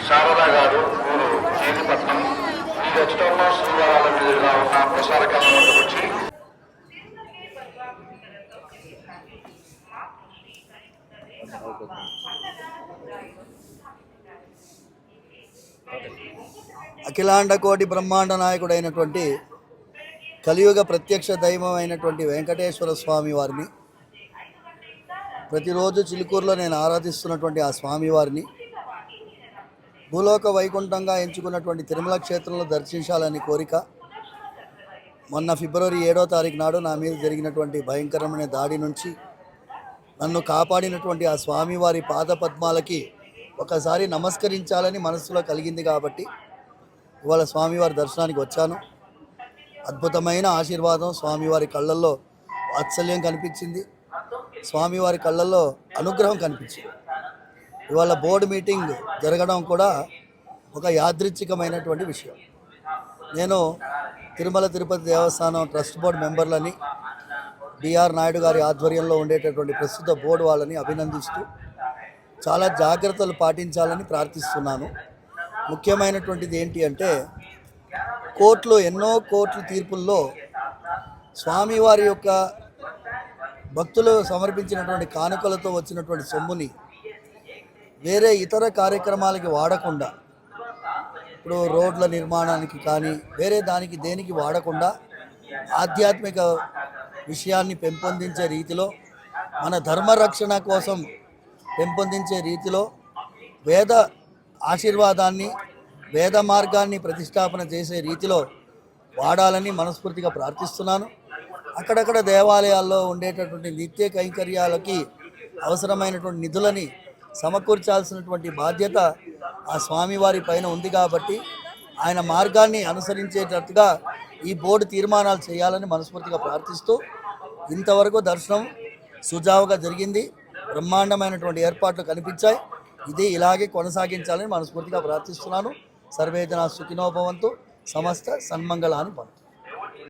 శారదా గారు ఊరు జీవిపట్నం ఈ రచనలో శ్రీవారాల మీదుగా ఉన్న ప్రసార కేంద్రం వద్దకు వచ్చి అఖిలాండ కోటి బ్రహ్మాండ నాయకుడైనటువంటి కలియుగ ప్రత్యక్ష దైవం అయినటువంటి వెంకటేశ్వర స్వామి వారిని ప్రతిరోజు చిలుకూరులో నేను ఆరాధిస్తున్నటువంటి ఆ స్వామివారిని భూలోక వైకుంఠంగా ఎంచుకున్నటువంటి తిరుమల క్షేత్రంలో దర్శించాలని కోరిక మొన్న ఫిబ్రవరి 7వ తారీఖు నాడు నా మీద జరిగినటువంటి భయంకరమైన దాడి నుంచి నన్ను కాపాడినటువంటి ఆ స్వామివారి పాద పద్మాలకి ఒకసారి నమస్కరించాలని మనసులో కలిగింది కాబట్టి ఇవాళ స్వామివారి దర్శనానికి వచ్చాను. అద్భుతమైన ఆశీర్వాదం, స్వామివారి కళ్ళల్లో వాత్సల్యం కనిపించింది, స్వామివారి కళ్ళల్లో అనుగ్రహం కనిపించింది. ఇవాళ బోర్డు మీటింగ్ జరగడం కూడా ఒక యాదృచ్ఛికమైనటువంటి విషయం. నేను తిరుమల తిరుపతి దేవస్థానం ట్రస్ట్ బోర్డు మెంబర్లని, బిఆర్ నాయుడు గారి ఆధ్వర్యంలో ఉండేటటువంటి ప్రస్తుత బోర్డు వాళ్ళని అభినందిస్తూ చాలా జాగ్రత్తలు పాటించాలని ప్రార్థిస్తున్నాను. ముఖ్యమైనటువంటిది ఏంటి అంటే ఎన్నో కోర్టు తీర్పుల్లో స్వామివారి యొక్క భక్తులు సమర్పించినటువంటి కానుకలతో వచ్చినటువంటి సొమ్ముని వేరే ఇతర కార్యక్రమాలకి వాడకుండా, ఇప్పుడు రోడ్ల నిర్మాణానికి కానీ వేరే దానికి దేనికి వాడకుండా ఆధ్యాత్మిక విషయాన్ని పెంపొందించే రీతిలో, మన ధర్మరక్షణ కోసం పెంపొందించే రీతిలో వేద ఆశీర్వాదాన్ని, వేద మార్గాన్ని ప్రతిష్టాపన చేసే రీతిలో వాడాలని మనస్ఫూర్తిగా ప్రార్థిస్తున్నాను. అక్కడక్కడ దేవాలయాల్లో ఉండేటటువంటి నిత్య కైంకర్యాలకి అవసరమైనటువంటి నిధులని సమకూర్చాల్సినటువంటి బాధ్యత ఆ స్వామివారి పైన ఉంది కాబట్టి ఆయన మార్గాన్ని అనుసరించేటట్టుగా ఈ బోర్డు తీర్మానాలు చేయాలని మనస్ఫూర్తిగా ప్రార్థిస్తూ, ఇంతవరకు దర్శనం సుజావుగా జరిగింది, బ్రహ్మాండమైనటువంటి ఏర్పాట్లు కనిపించాయి. ఇది ఇలాగే కొనసాగించాలని మనస్ఫూర్తిగా ప్రార్థిస్తున్నాను. సర్వేజన సుఖినో భవంతు, సమస్త సన్మంగళాన్ని పొందు.